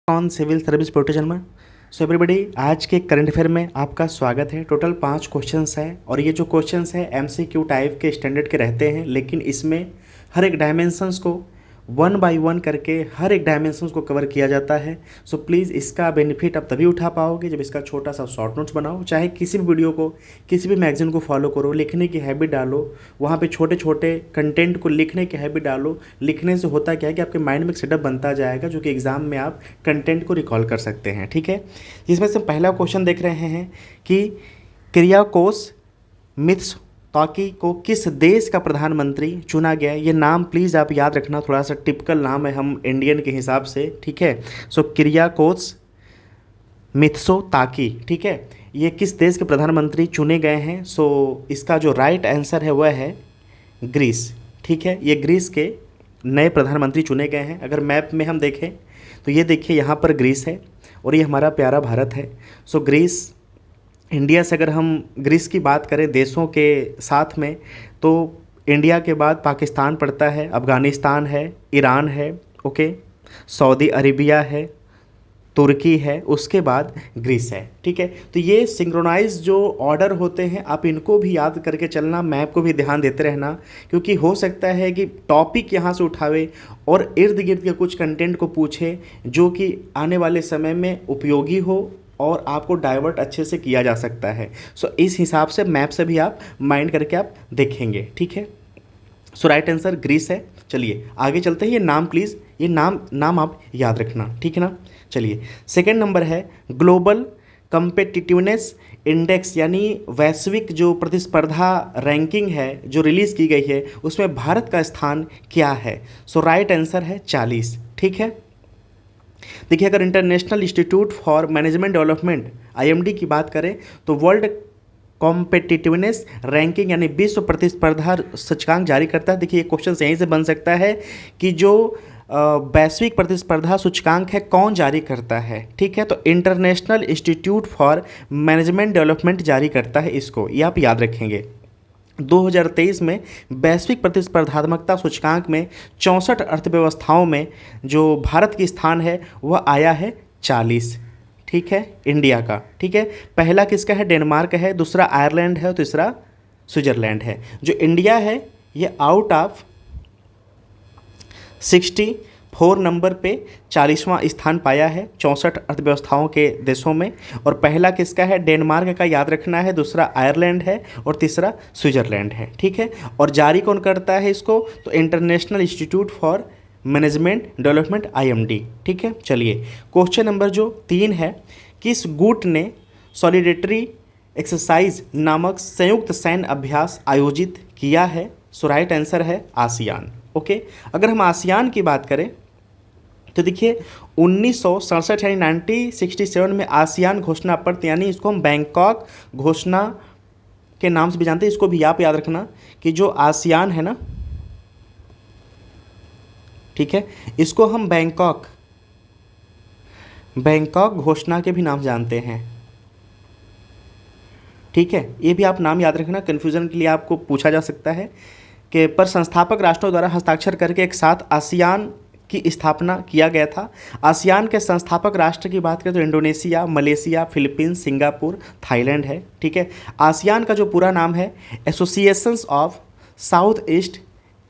On civil service protection में। So everybody, आज के करंट अफेयर में आपका स्वागत है। टोटल 5 क्वेश्चंस हैं और ये जो क्वेश्चंस हैं एमसीक्यू टाइप के स्टैंडर्ड के रहते हैं, लेकिन इसमें हर एक डायमेंशंस को वन बाय वन करके हर एक डायमेंशंस को कवर किया जाता है। सो प्लीज़ इसका बेनिफिट आप तभी उठा पाओगे जब इसका छोटा सा शॉर्ट नोट्स बनाओ। चाहे किसी भी वीडियो को, किसी भी मैगजीन को फॉलो करो, लिखने की हैबिट डालो, वहाँ पे छोटे छोटे कंटेंट को लिखने की हैबिट डालो। लिखने से होता क्या है कि आपके माइंड में एक सेटअप बनता जाएगा जो कि एग्ज़ाम में आप कंटेंट को रिकॉल कर सकते हैं। ठीक है, जिसमें से पहला क्वेश्चन देख रहे हैं कि किरियाकोस मित्सोताकी को किस देश का प्रधानमंत्री चुना गया। ये नाम प्लीज़ आप याद रखना, थोड़ा सा टिपिकल नाम है हम इंडियन के हिसाब से। ठीक है, सो किरियाकोस मित्सोताकी, ठीक है, ये किस देश के प्रधानमंत्री चुने गए हैं। सो इसका जो राइट आंसर है वह है ग्रीस। ठीक है, ये ग्रीस के नए प्रधानमंत्री चुने गए हैं। अगर मैप में हम देखें तो ये देखिए यहाँ पर ग्रीस है और ये हमारा प्यारा भारत है। सो ग्रीस, इंडिया से अगर हम ग्रीस की बात करें देशों के साथ में, तो इंडिया के बाद पाकिस्तान पड़ता है, अफ़गानिस्तान है, ईरान है, ओके, सऊदी अरेबिया है, तुर्की है, उसके बाद ग्रीस है। ठीक है, तो ये सिंक्रोनाइज जो ऑर्डर होते हैं आप इनको भी याद करके चलना, मैप को भी ध्यान देते रहना, क्योंकि हो सकता है कि टॉपिक यहाँ से उठावे और इर्द गिर्द के कुछ कंटेंट को पूछे जो कि आने वाले समय में उपयोगी हो और आपको डाइवर्ट अच्छे से किया जा सकता है। सो इस हिसाब से मैप से भी आप माइंड करके आप देखेंगे। ठीक है, सो राइट आंसर ग्रीस है। चलिए आगे चलते हैं। ये नाम प्लीज़, ये नाम आप याद रखना, ठीक है ना। चलिए, सेकंड नंबर है ग्लोबल कम्पिटिटिवनेस इंडेक्स, यानी वैश्विक जो प्रतिस्पर्धा रैंकिंग है जो रिलीज़ की गई है, उसमें भारत का स्थान क्या है। सो राइट आंसर है 40। ठीक है, देखिए अगर international institute for management development IMD की बात करें तो वर्ल्ड कॉम्पिटिटिवनेस रैंकिंग यानी विश्व प्रतिस्पर्धा सूचकांक जारी करता है। देखिए ये क्वेश्चन यहीं से बन सकता है कि जो वैश्विक प्रतिस्पर्धा सूचकांक है कौन जारी करता है। ठीक है, तो international institute for management development जारी करता है इसको, ये आप याद रखेंगे। 2023 में वैश्विक प्रतिस्पर्धात्मकता सूचकांक में 64 अर्थव्यवस्थाओं में जो भारत की स्थान है वह आया है 40। ठीक है, इंडिया का। ठीक है, पहला किसका है, डेनमार्क है, दूसरा आयरलैंड है और तीसरा स्विट्ज़रलैंड है। जो इंडिया है ये आउट ऑफ 64 नंबर पे 40वां स्थान पाया है 64 अर्थव्यवस्थाओं के देशों में। और पहला किसका है, डेनमार्क का, याद रखना है, दूसरा आयरलैंड है और तीसरा स्विट्ज़रलैंड है। ठीक है, और जारी कौन करता है इसको, तो international institute for management development IMD. ठीक है, चलिए क्वेश्चन नंबर जो 3 है, किस गुट ने सॉलिडेटरी एक्सरसाइज नामक संयुक्त सैन्य अभ्यास आयोजित किया है। सो राइट आंसर है आसियान। ओके, अगर हम आसियान की बात करें तो देखिए 1967 यानी 1967 में आसियान घोषणा पत्र, यानी इसको हम बैंकॉक घोषणा के नाम से भी जानते हैं, इसको भी आप याद रखना कि जो आसियान है ना, ठीक है, इसको हम बैंकॉक घोषणा के भी नाम जानते हैं। ठीक है, ये भी आप नाम याद रखना, कन्फ्यूज़न के लिए आपको पूछा जा सकता है कि पर संस्थापक राष्ट्रों द्वारा हस्ताक्षर करके एक साथ आसियान की स्थापना किया गया था। आसियान के संस्थापक राष्ट्र की बात करें तो Indonesia, Malaysia, Philippines, Singapore, Thailand है। ठीक है, आसियान का जो पूरा नाम है associations of south east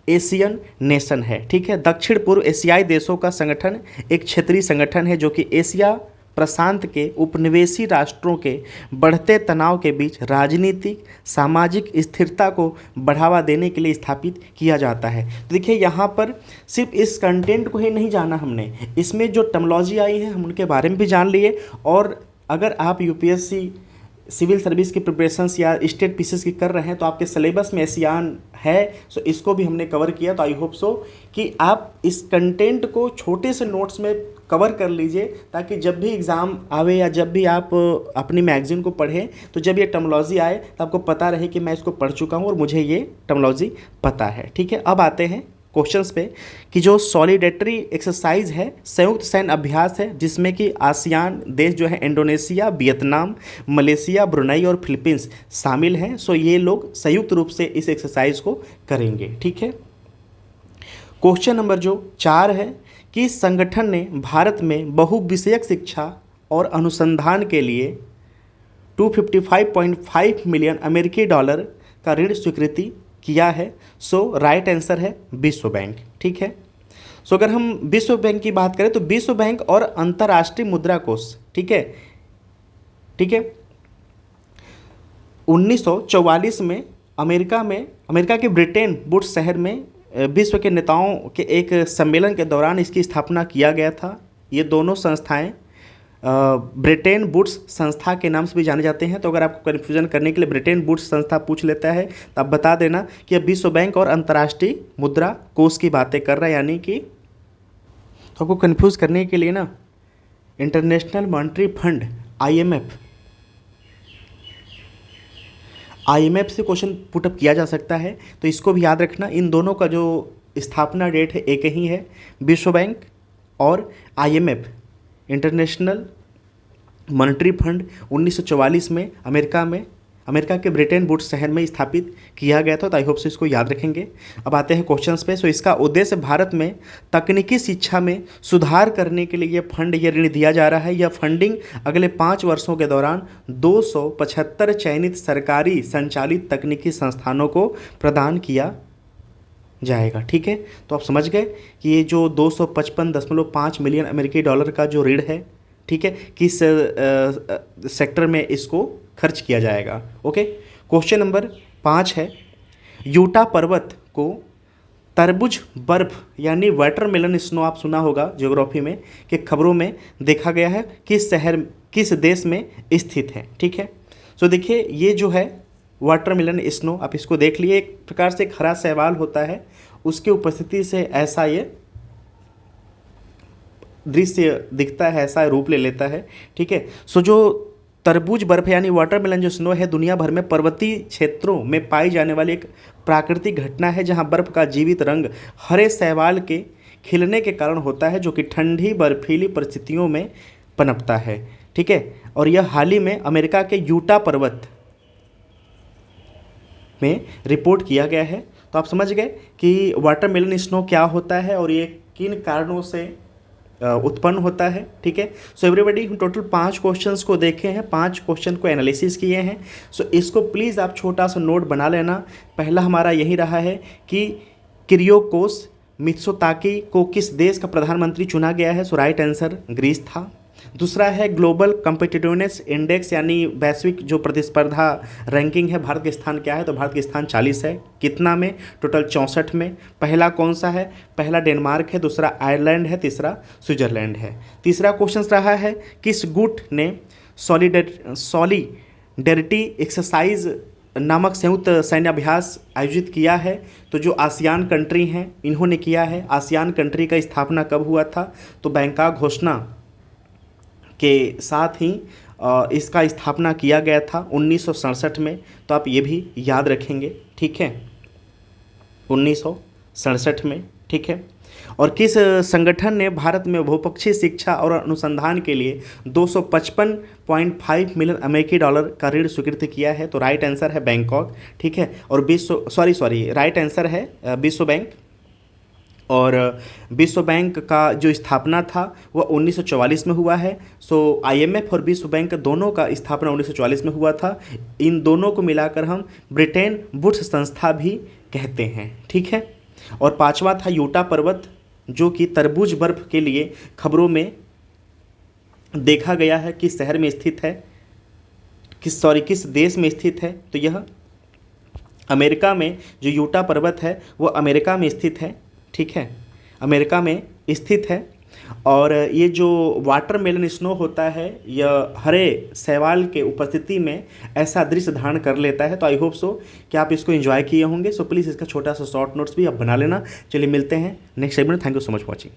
Asian nation है। ठीक है, दक्षिण पूर्व एशियाई देशों का संगठन एक क्षेत्रीय संगठन है जो कि एशिया प्रशांत के उपनिवेशी राष्ट्रों के बढ़ते तनाव के बीच राजनीतिक सामाजिक स्थिरता को बढ़ावा देने के लिए स्थापित किया जाता है। तो देखिए यहाँ पर सिर्फ इस कंटेंट को ही नहीं जाना हमने, इसमें जो टर्मिनोलॉजी आई है हम उनके बारे में भी जान लिए। और अगर आप यूपीएससी सिविल सर्विस की प्रिपरेशंस या स्टेट पीसीएस की कर रहे हैं तो आपके सिलेबस में आसियान है, सो इसको भी हमने कवर किया। तो आई होप सो कि आप इस कंटेंट को छोटे से नोट्स में कवर कर लीजिए, ताकि जब भी एग्ज़ाम आवे या जब भी आप अपनी मैगज़ीन को पढ़ें तो जब ये टर्मिनोलॉजी आए तो आपको पता रहे कि मैं इसको पढ़ चुका हूँ और मुझे ये टर्मिनोलॉजी पता है। ठीक है, अब आते हैं क्वेश्चंस पे कि जो सॉलिडेटरी एक्सरसाइज है, संयुक्त सैन्य अभ्यास है, जिसमें कि आसियान देश जो है इंडोनेशिया, वियतनाम, मलेशिया, ब्रुनई और फिलीपींस शामिल हैं। सो ये लोग संयुक्त रूप से इस एक्सरसाइज को करेंगे। ठीक है, क्वेश्चन नंबर जो 4 है किस संगठन ने भारत में बहुविषयक शिक्षा और अनुसंधान के लिए 255.5 मिलियन अमेरिकी डॉलर का ऋण स्वीकृति किया है? सो राइट आंसर है विश्व बैंक। ठीक है। सो अगर हम विश्व बैंक की बात करें तो विश्व बैंक और अंतर्राष्ट्रीय मुद्रा कोष, ठीक है, 1944 में अमेरिका के ब्रिटेन वुड्स शहर में विश्व के नेताओं के एक सम्मेलन के दौरान इसकी स्थापना किया गया था। ये दोनों संस्थाएं ब्रिटेन वुड्स संस्था के नाम से भी जाने जाते हैं। तो अगर आपको कन्फ्यूजन करने के लिए ब्रिटेन वुड्स संस्था पूछ लेता है तो आप बता देना कि अब विश्व बैंक और अंतर्राष्ट्रीय मुद्रा कोष की बातें कर रहा है, यानी कि तो आपको कन्फ्यूज़ करने के लिए ना इंटरनेशनल मॉनेटरी फंड IMF से क्वेश्चन पुटअप किया जा सकता है, तो इसको भी याद रखना। इन दोनों का जो स्थापना डेट है एक ही है, विश्व बैंक और IMF इंटरनेशनल मॉनेटरी फंड 1944 में अमेरिका के ब्रिटेन वुड्स शहर में स्थापित किया गया था। तो आई होप से इसको याद रखेंगे। अब आते हैं क्वेश्चंस पे। सो इसका उद्देश्य भारत में तकनीकी शिक्षा में सुधार करने के लिए ये ऋण दिया जा रहा है। यह फंडिंग अगले 5 वर्षों के दौरान 275 चयनित सरकारी संचालित तकनीकी संस्थानों को प्रदान किया जाएगा। ठीक है, तो आप समझ गए कि ये जो 255.5 मिलियन अमेरिकी डॉलर का जो ऋण है, ठीक है, किस सेक्टर में इसको खर्च किया जाएगा। ओके, क्वेश्चन नंबर 5 है, यूटा पर्वत को तरबूज बर्फ यानी वाटरमेलन स्नो, आप सुना होगा ज्योग्राफी में कि खबरों में देखा गया है, किस देश में स्थित है। ठीक है, सो देखिए ये जो है वाटरमेलन स्नो, आप इसको देख लिए, एक प्रकार से एक हरा शैवाल होता है, उसकी उपस्थिति से ऐसा ये दृश्य दिखता है, ऐसा रूप ले लेता है। ठीक है, सो जो तरबूज बर्फ यानी वाटरमेलन जो स्नो है दुनिया भर में पर्वतीय क्षेत्रों में पाई जाने वाली एक प्राकृतिक घटना है, जहां बर्फ का जीवित रंग हरे शैवाल के खिलने के कारण होता है, जो कि ठंडी बर्फीली परिस्थितियों में पनपता है। ठीक है, और यह हाल ही में अमेरिका के यूटा पर्वत में रिपोर्ट किया गया है। तो आप समझ गए कि वाटरमेलन स्नो क्या होता है और ये किन कारणों से उत्पन्न होता है। ठीक है, सो एवरीबॉडी हम टोटल 5 क्वेश्चंस को देखे हैं, 5 क्वेश्चन को एनालिसिस किए हैं। सो इसको प्लीज़ आप छोटा सा नोट बना लेना। पहला हमारा यही रहा है कि किरियोकोस मित्सोताकी को किस देश का प्रधानमंत्री चुना गया है? सो राइट आंसर ग्रीस था। दूसरा है ग्लोबल कम्पिटिटिवनेस इंडेक्स यानी वैश्विक जो प्रतिस्पर्धा रैंकिंग है, भारत का स्थान क्या है? तो भारत का स्थान 40 है। कितना में? टोटल 64 में। पहला कौन सा है? पहला डेनमार्क है, दूसरा आयरलैंड है, तीसरा स्विट्जरलैंड है। तीसरा क्वेश्चन रहा है किस गुट ने सॉलिडेरिटी एक्सरसाइज नामक संयुक्त सैन्य अभ्यास आयोजित किया है? तो जो आसियान कंट्री हैं इन्होंने किया है। आसियान कंट्री का स्थापना कब हुआ था? तो बैंकॉक घोषणा के साथ ही इसका स्थापना किया गया था 1967 में। तो आप ये भी याद रखेंगे। ठीक है, 1967 में। ठीक है, और किस संगठन ने भारत में बहुपक्षीय शिक्षा और अनुसंधान के लिए 255.5 मिलियन अमेरिकी डॉलर का ऋण स्वीकृत किया है? तो राइट आंसर है बैंकॉक। ठीक है, और राइट आंसर है विश्व बैंक। और विश्व बैंक का जो स्थापना था वह 1944 में हुआ है। सो IMF और विश्व बैंक दोनों का स्थापना 1944 में हुआ था। इन दोनों को मिलाकर हम ब्रिटेन वुड्स संस्था भी कहते हैं। ठीक है, और 5वां था यूटा पर्वत, जो कि तरबूज बर्फ के लिए खबरों में देखा गया है, किस शहर में स्थित है, किस देश में स्थित है? तो यह अमेरिका में, जो यूटा पर्वत है वह अमेरिका में स्थित है। ठीक है, अमेरिका में स्थित है। और ये जो वाटरमेलन स्नो होता है यह हरे शैवाल के उपस्थिति में ऐसा दृश्य धारण कर लेता है। तो आई होप सो कि आप इसको एंजॉय किए होंगे। सो प्लीज़ इसका छोटा सा शॉर्ट नोट्स भी आप बना लेना। चलिए मिलते हैं next segment. Thank you so much watching.